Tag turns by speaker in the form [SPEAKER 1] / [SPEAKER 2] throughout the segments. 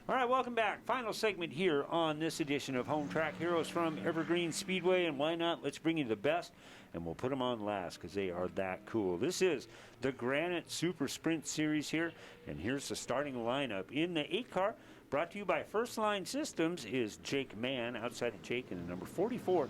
[SPEAKER 1] All right, welcome back. Final segment here on this edition of Home Track Heroes from Evergreen Speedway. And why not? Let's bring you the best, and we'll put them on last because they are that cool. This is the Granite Super Sprint Series here, and here's the starting lineup. In the 8 car, brought to you by First Line Systems, is Jake Mann. Outside of Jake in the number 44.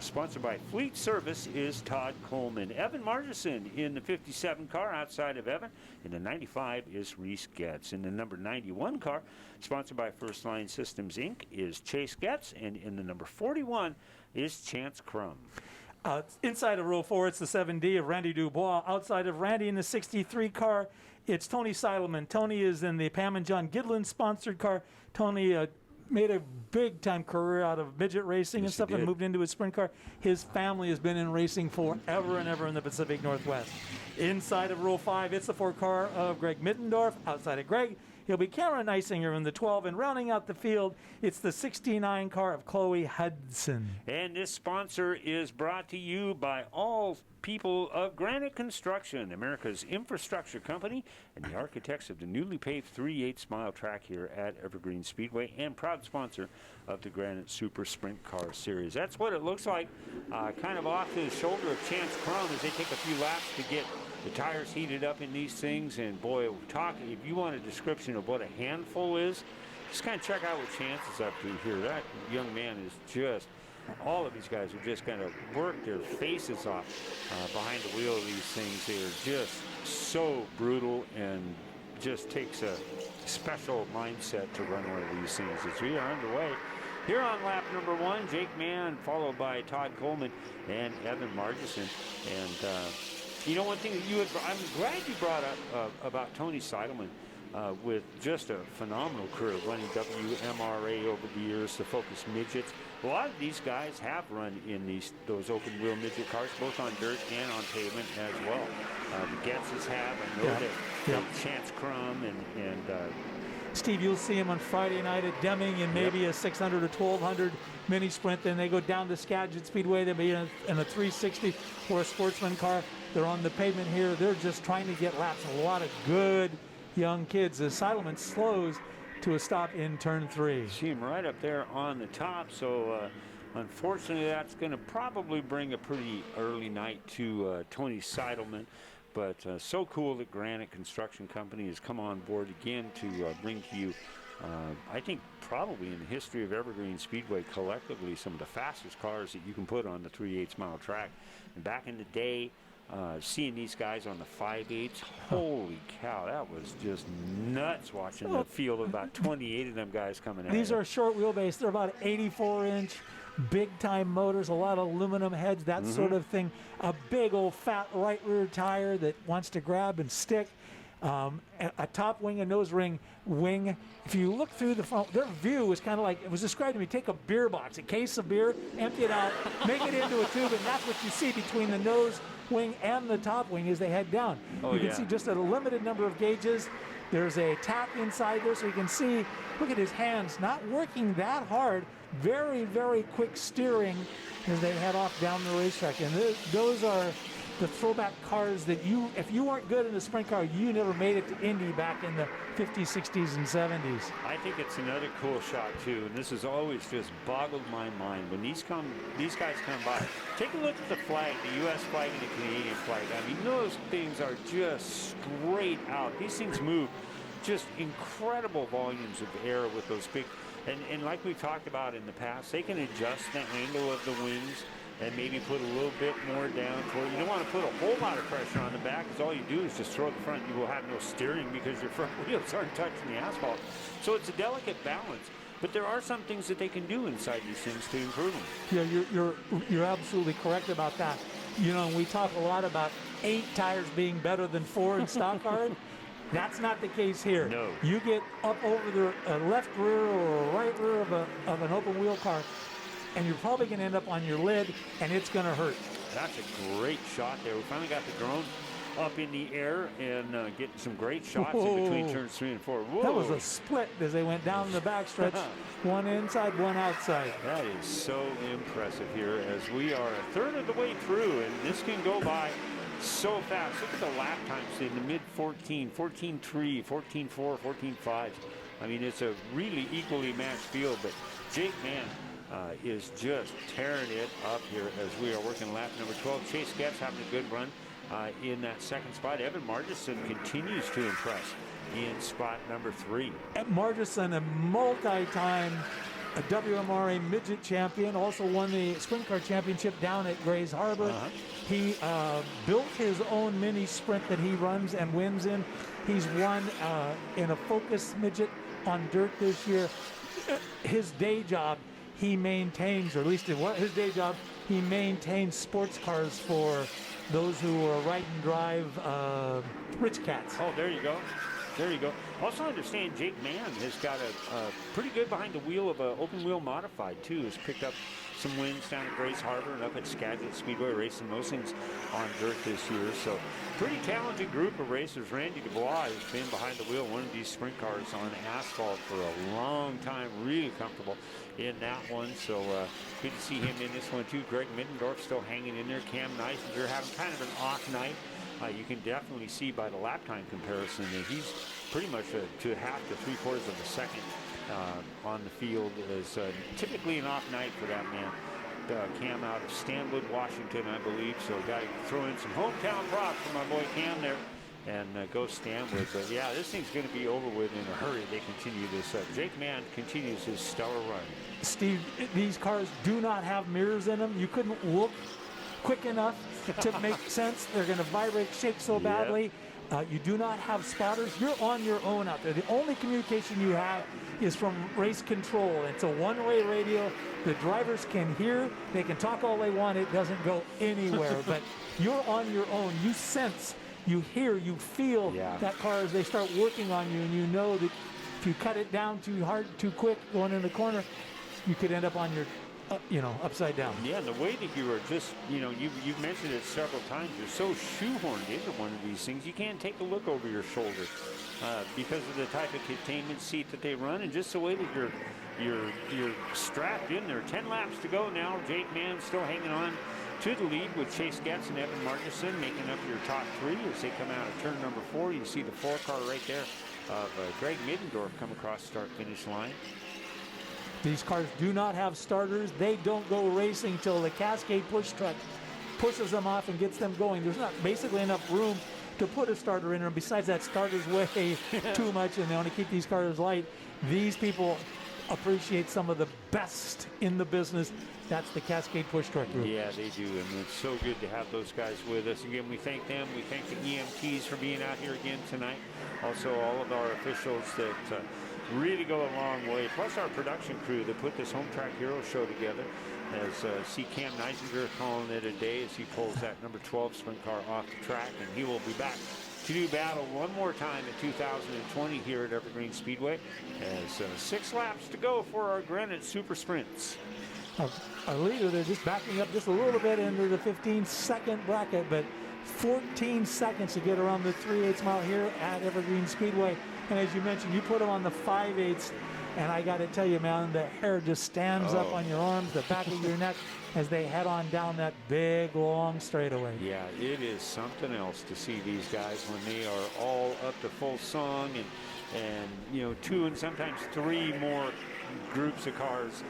[SPEAKER 1] Sponsored by Fleet Service is Todd Coleman. Evan Margison in the 57 car outside of Evan. In the 95 is Reese Getz. In the number 91 car, sponsored by First Line Systems, Inc., is Chase Getz. And in the number 41 is Chance Crumb.
[SPEAKER 2] Inside of row 4, it's the 7D of Randy Dubois. Outside of Randy in the 63 car, it's Tony Seidelman. Tony is in the Pam and John Gidlin sponsored car. Tony made a big-time career out of midget racing and stuff and moved into his sprint car. His family has been in racing forever and ever in the Pacific Northwest. Inside of row 5, it's the 4 car of Greg Mittendorf. Outside of Greg, he'll be Cameron Neisinger in the 12. And rounding out the field, it's the 69 car of Chloe Hudson.
[SPEAKER 1] And this sponsor is brought to you by all people of Granite Construction, America's infrastructure company, and the architects of the newly paved 3/8 mile track here at Evergreen Speedway, and proud sponsor of the Granite Super Sprint Car Series. That's what it looks like, kind of off the shoulder of Chance Crumb as they take a few laps to get the tires heated up in these things. And boy, if you want a description of what a handful is, just kind of check out what Chance is up to here. That young man is just, all of these guys are just going to work their faces off behind the wheel of these things. They're just so brutal, and just takes a special mindset to run one of these things. As we are underway here on lap number 1, Jake Mann, followed by Todd Coleman and Evan Margison. And you know, one thing that I'm glad you brought up about Tony Seidelman. With just a phenomenal career running WMRA over the years, the Focus Midgets. A lot of these guys have run in those open wheel midget cars, both on dirt and on pavement as well. The Getzes have, I know that Chance Crumb and
[SPEAKER 2] Steve, you'll see him on Friday night at Deming in maybe a 600 or 1200 mini sprint. Then they go down to Skagit Speedway. They'll be in a 360 or a sportsman car. They're on the pavement here. They're just trying to get laps. A lot of good young kids as Seidelman slows to a stop in turn 3.
[SPEAKER 1] See him right up there on the top. So unfortunately, that's going to probably bring a pretty early night to Tony Seidelman. But so cool that Granite Construction Company has come on board again to bring to you, I think probably in the history of Evergreen Speedway collectively, some of the fastest cars that you can put on the 3/8 mile track. And back in the day, seeing these guys on the 5/8, holy cow, that was just nuts watching the field of about 28 of them guys coming out.
[SPEAKER 2] These are short wheelbase. They're about 84-inch, big-time motors, a lot of aluminum heads, that sort of thing. A big old fat right rear tire that wants to grab and stick. A top wing, a nose ring wing. If you look through the front, their view was kind of like, it was described to me, take a beer box, a case of beer, empty it out, make it into a tube, and that's what you see between the nose wing and the top wing as they head down. You can see just a limited number of gauges. There's a tap inside there, so you can see, look at his hands, not working that hard, very, very quick steering as they head off down the racetrack. And those are the throwback cars that if you weren't good in a sprint car, you never made it to Indy back in the 50s, 60s, and 70s.
[SPEAKER 1] I think it's another cool shot too, and this has always just boggled my mind when these guys come by. Take a look at the flag, the U.S. flag and the Canadian flag. I mean, those things are just straight out. These things move just incredible volumes of air with those big, and like we talked about in the past, they can adjust the angle of the wings and maybe put a little bit more down toward. You don't want to put a whole lot of pressure on the back, because all you do is just throw the front. You will have no steering because your front wheels aren't touching the asphalt. So it's a delicate balance. But there are some things that they can do inside these things to improve them.
[SPEAKER 2] Yeah, you're absolutely correct about that. You know, we talk a lot about 8 tires being better than 4 in stock car. That's not the case here.
[SPEAKER 1] No.
[SPEAKER 2] You get up over the left rear or right rear of an open wheel car, and you're probably going to end up on your lid, and it's going to hurt.
[SPEAKER 1] That's a great shot there. We finally got the drone up in the air and getting some great shots in between turns 3 and 4. Whoa.
[SPEAKER 2] That was a split as they went down the backstretch. One inside, one outside.
[SPEAKER 1] That is so impressive here as we are a third of the way through, and this can go by so fast. Look at the lap times in the mid 14, 14.3, 14.4, 14.5. I mean, it's a really equally matched field, but Jake Mann is just tearing it up here as we are working lap number 12. Chase Getz having a good run in that second spot. Evan Margison continues to impress in spot number 3.
[SPEAKER 2] Margison, a multi-time WMRA midget champion, also won the sprint car championship down at Grays Harbor. He built his own mini sprint that he runs and wins in. He's won in a Focus midget on dirt this year. His day job, he maintains, or at least his day job, he maintains sports cars for those who are ride and drive rich cats.
[SPEAKER 1] Oh, there you go. There you go. Also understand Jake Mann has got a pretty good behind the wheel of an open wheel modified too. Has picked up some wins down at Grays Harbor and up at Skagit Speedway, racing those things on dirt this year. So pretty talented group of racers. Randy Dubois has been behind the wheel of one of these sprint cars on asphalt for a long time. Really comfortable in that one. So good to see him in this one too. Greg Middendorf still hanging in there. Cam Neisinger having kind of an off night. You can definitely see by the lap time comparison that he's pretty much to half to 3/4 of a second on the field. Is typically an off night for that man. Cam out of Stanwood, Washington, I believe. So got to throw in some hometown props for my boy Cam there. And go Stanwood. But yeah, this thing's going to be over with in a hurry. They continue this. Jake Mann continues his stellar run.
[SPEAKER 2] Steve, these cars do not have mirrors in them. You couldn't look quick enough to make sense. They're going to vibrate, shake so badly. You do not have spotters. You're on your own out there. The only communication you have is from race control. It's a one-way radio. The drivers can hear. They can talk all they want. It doesn't go anywhere. But you're on your own. You sense, you hear, you feel that car as they start working on you. And you know that if you cut it down too hard, too quick, going in the corner, you could end up on your upside down. Yeah,
[SPEAKER 1] and the way that you are just, you've mentioned it several times, you're so shoehorned into one of these things, you can't take a look over your shoulder because of the type of containment seat that they run and just the way that you're strapped in there. 10 laps to go now. Jake Mann still hanging on to the lead with Chase Getz and Evan Margison making up your top 3 as they come out of turn number 4. You see the 4 car right there of Greg Middendorf come across the start-finish line.
[SPEAKER 2] These cars do not have starters. They don't go racing till the Cascade push truck pushes them off and gets them going. There's not basically enough room to put a starter in there. Besides that, starters weigh too much, and they want to keep these cars light. These people appreciate some of the best in the business. That's the Cascade push truck group.
[SPEAKER 1] Yeah, they do, and it's so good to have those guys with us. Again, we thank them. We thank the EMTs for being out here again tonight. Also, all of our officials that really go a long way, plus our production crew that put this Home Track Hero show together. As see Cam Neisinger calling it a day as he pulls that number 12 sprint car off the track, and he will be back to do battle one more time in 2020 here at Evergreen Speedway as 6 laps to go for our Granite Super Sprints.
[SPEAKER 2] Our leader, they're just backing up just a little bit into the 15-second bracket, but 14 seconds to get around the 3/8 mile here at Evergreen Speedway. And as you mentioned, you put them on the 5/8, and I got to tell you, man, the hair just stands up on your arms, the back of your neck, as they head on down that big, long straightaway.
[SPEAKER 1] Yeah, it is something else to see these guys when they are all up to full song and 2 and sometimes 3 more groups of cars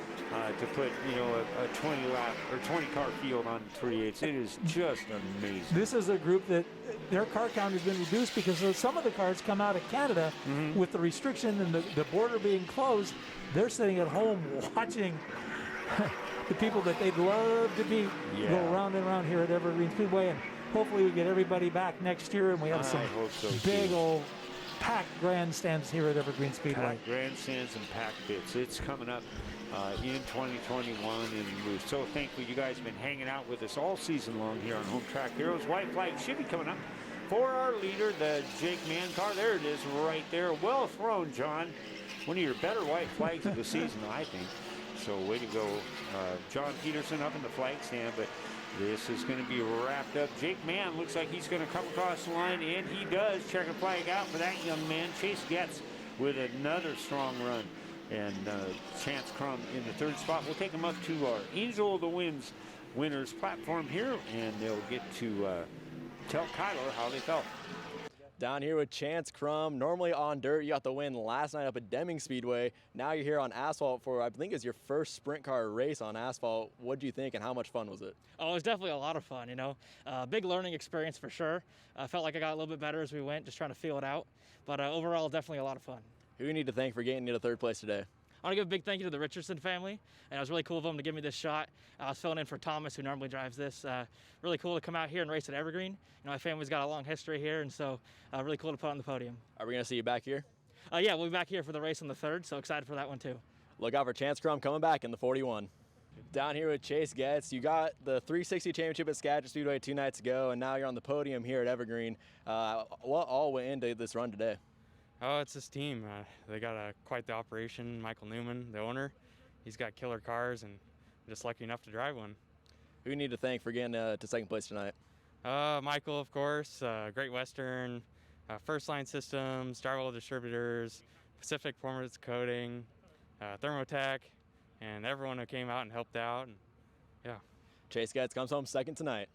[SPEAKER 1] to put, a 20 lap or 20 car field on 3/8. It is just amazing.
[SPEAKER 2] This is a group that their car count has been reduced because some of the cars come out of Canada with the restriction and the border being closed. They're sitting at home watching the people that they'd love to beat go around and around here at Evergreen Speedway, and hopefully we get everybody back next year and we have some big old packed grandstands here at Evergreen Speedway.
[SPEAKER 1] Packed grandstands and packed pits. It's coming up in 2021, and we're so thankful you guys have been hanging out with us all season long here on Home Track Heroes. White flag should be coming up for our leader, the Jake Mann car. There it is right there. Well thrown, John. One of your better white flags of the season, I think. So way to go, John Peterson up in the flag stand, but this is going to be wrapped up. Jake Mann looks like he's going to come across the line, and he does. Check a flag out for that young man. Chase Getz with another strong run. And Chance Crumb in the 3rd spot. We'll take him up to our Angel of the Winds winners platform here, and they'll get to tell Kyler how they felt.
[SPEAKER 3] Down here with Chance Crumb. Normally on dirt, you got the win last night up at Deming Speedway. Now you're here on asphalt for, I think it's your first sprint car race on asphalt. What do you think and how much fun was it?
[SPEAKER 4] Oh, it was definitely a lot of fun, you know. Big learning experience for sure. I felt like I got a little bit better as we went, just trying to feel it out. But overall, definitely a lot of fun.
[SPEAKER 3] Who do you need to thank for getting you to third place today?
[SPEAKER 4] I want to give a big thank you to the Richardson family, and it was really cool of them to give me this shot. I was filling in for Thomas, who normally drives this. Really cool to come out here and race at Evergreen. You know, my family's got a long history here, and so really cool to put on the podium.
[SPEAKER 3] Are we going to see you back here?
[SPEAKER 4] Yeah, we'll be back here for the race on the 3rd, so excited for that one too.
[SPEAKER 3] Look out for Chance Crumb coming back in the 41. Down here with Chase Getz. You got the 360 championship at Skagit Speedway 2 nights ago, and now you're on the podium here at Evergreen. What all went into this run today?
[SPEAKER 5] Oh, it's this team. They got quite the operation. Michael Newman, the owner, he's got killer cars, and I'm just lucky enough to drive one.
[SPEAKER 3] Who do you need to thank for getting to second place tonight?
[SPEAKER 5] Michael, of course, Great Western, First Line Systems, Drywall Distributors, Pacific Performance Coating, Thermotech, and everyone who came out and helped out. And yeah.
[SPEAKER 3] Chase Getz comes home second tonight.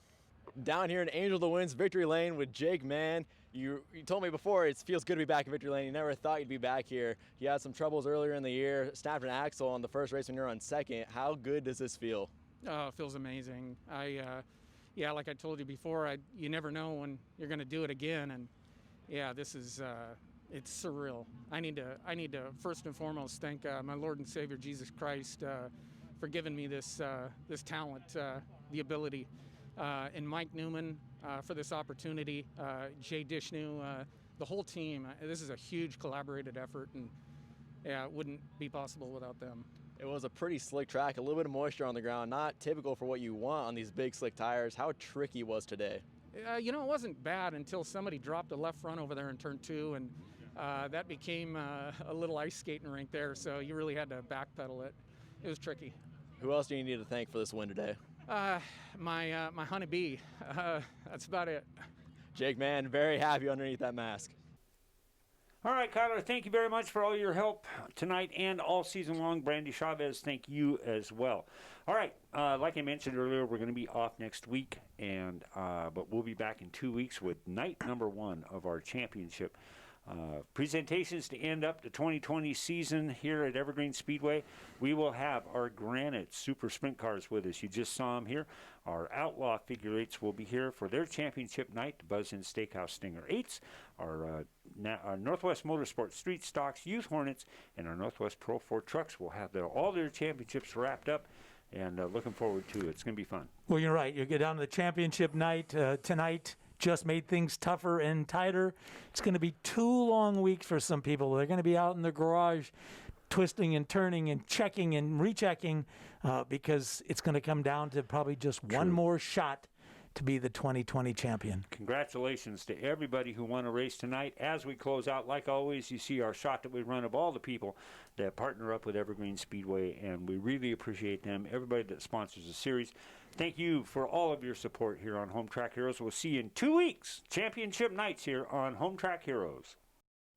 [SPEAKER 3] Down here in Angel of the Winds Victory Lane with Jake Mann. You told me before it feels good to be back in Victory Lane. You never thought you'd be back here. You had some troubles earlier in the year, snapped an axle on the first race when you were on second. How good does this feel?
[SPEAKER 6] Oh, it feels amazing. Yeah, like I told you before, you never know when you're going to do it again, and yeah, this is it's surreal. I need to first and foremost thank my Lord and Savior Jesus Christ for giving me this talent, the ability, and Mike Newman for this opportunity, Jay Dishnu, the whole team. This is a huge collaborated effort, and yeah, it wouldn't be possible without them.
[SPEAKER 3] It was a pretty slick track, a little bit of moisture on the ground, not typical for what you want on these big slick tires. How tricky was today?
[SPEAKER 6] You know, it wasn't bad until somebody dropped a left front over there in turn 2, and that became a little ice skating rink there, so you really had to backpedal it. It was tricky.
[SPEAKER 3] Who else do you need to thank for this win today?
[SPEAKER 6] My honeybee. That's about it.
[SPEAKER 3] Jake Mann, very happy underneath that mask.
[SPEAKER 1] All right, Kyler, thank you very much for all your help tonight and all season long. Brandy Chavez, thank you as well. All right, like I mentioned earlier, we're going to be off next week, and but we'll be back in 2 weeks with night number 1 of our championship presentations to end up the 2020 season here at Evergreen Speedway. We will have our Granite Super Sprint cars with us. You just saw them here. Our Outlaw Figure 8s will be here for their championship night, the Buzz Inn Steakhouse Stinger 8s, our Northwest Motorsport Street Stocks Youth Hornets, and our Northwest Pro 4 trucks will have all their championships wrapped up, and looking forward to it. It's going to be fun.
[SPEAKER 2] Well, you're right. You get down to the championship night tonight. Just made things tougher and tighter. It's going to be 2 long weeks for some people. They're going to be out in the garage twisting and turning and checking and rechecking because it's going to come down to probably just one more shot to be the 2020 champion.
[SPEAKER 1] Congratulations to everybody who won a race tonight. As we close out, like always, you see our shot that we run of all the people that partner up with Evergreen Speedway, and we really appreciate them, everybody that sponsors the series. Thank you for all of your support here on Home Track Heroes. We'll see you in 2 weeks, championship nights here on Home Track Heroes.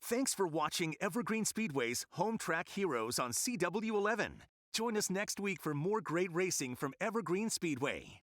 [SPEAKER 7] Thanks for watching Evergreen Speedway's Home Track Heroes on CW11. Join us next week for more great racing from Evergreen Speedway.